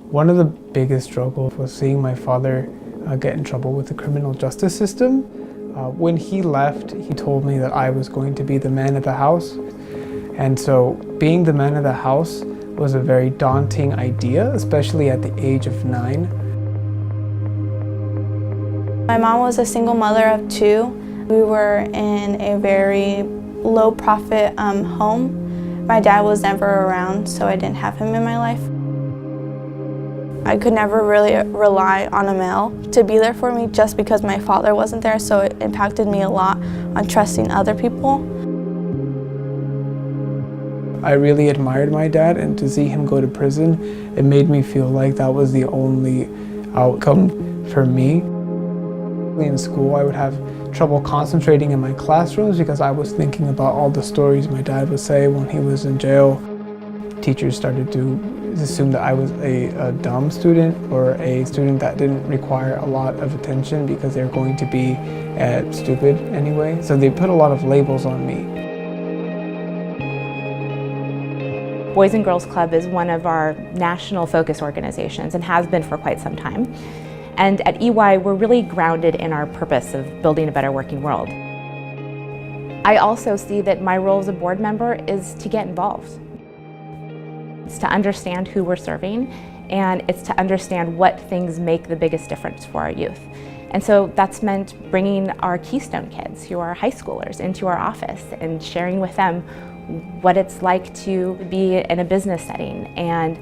One of the biggest struggles was seeing my father get in trouble with the criminal justice system. When he left, he told me that I was going to be the man of the house. And so being the man of the house was a very daunting idea, especially at the age of 9. My mom was a single mother of 2. We were in a very low-profit home. My dad was never around, so I didn't have him in my life. I could never really rely on a male to be there for me just because my father wasn't there, so it impacted me a lot on trusting other people. I really admired my dad, and to see him go to prison, it made me feel like that was the only outcome for me. In school, I would have trouble concentrating in my classrooms because I was thinking about all the stories my dad would say when he was in jail. Teachers started to assume that I was a dumb student or a student that didn't require a lot of attention because they're going to be stupid anyway. So they put a lot of labels on me. Boys and Girls Club is one of our national focus organizations and has been for quite some time. And at EY, we're really grounded in our purpose of building a better working world. I also see that my role as a board member is to get involved. It's to understand who we're serving, and it's to understand what things make the biggest difference for our youth. And so that's meant bringing our Keystone kids, who are high schoolers, into our office and sharing with them what it's like to be in a business setting and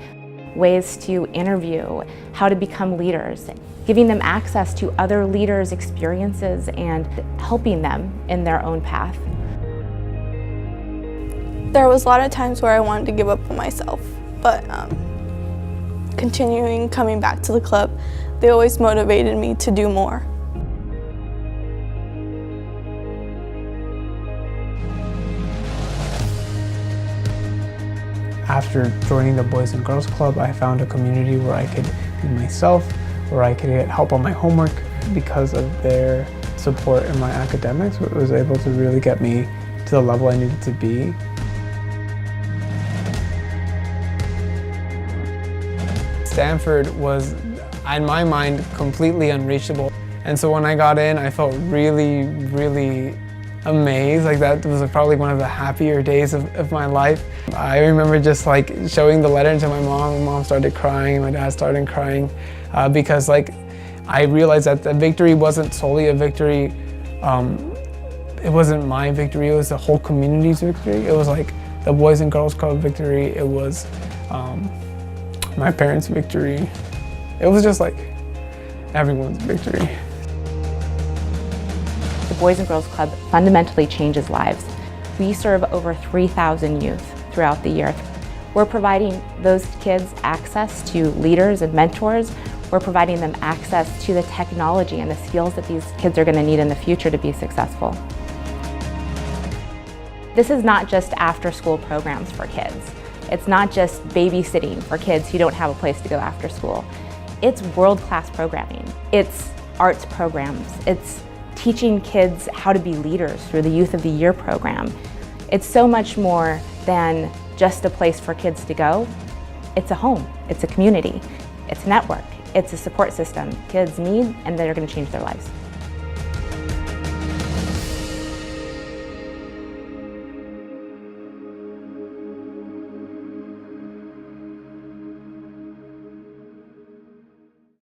ways to interview, how to become leaders, giving them access to other leaders' experiences and helping them in their own path. There was a lot of times where I wanted to give up on myself, but coming back to the club, they always motivated me to do more. After joining the Boys and Girls Club, I found a community where I could be myself, where I could get help on my homework. Because of their support in my academics, it was able to really get me to the level I needed to be. Stanford was, in my mind, completely unreachable. And so when I got in, I felt really, really amazed. Like that was probably one of the happier days of my life. I remember just like showing the letter to my mom. My mom started crying, my dad started crying because like I realized that the victory wasn't solely a victory. It wasn't my victory, it was the whole community's victory. It was like the Boys and Girls Club victory. It was my parents' victory. It was just like everyone's victory. The Boys and Girls Club fundamentally changes lives. We serve over 3,000 youth throughout the year. We're providing those kids access to leaders and mentors. We're providing them access to the technology and the skills that these kids are going to need in the future to be successful. This is not just after-school programs for kids. It's not just babysitting for kids who don't have a place to go after school. It's world-class programming. It's arts programs. It's teaching kids how to be leaders through the Youth of the Year program. It's so much more than just a place for kids to go. It's a home, it's a community, it's a network, it's a support system kids need and that are going to change their lives.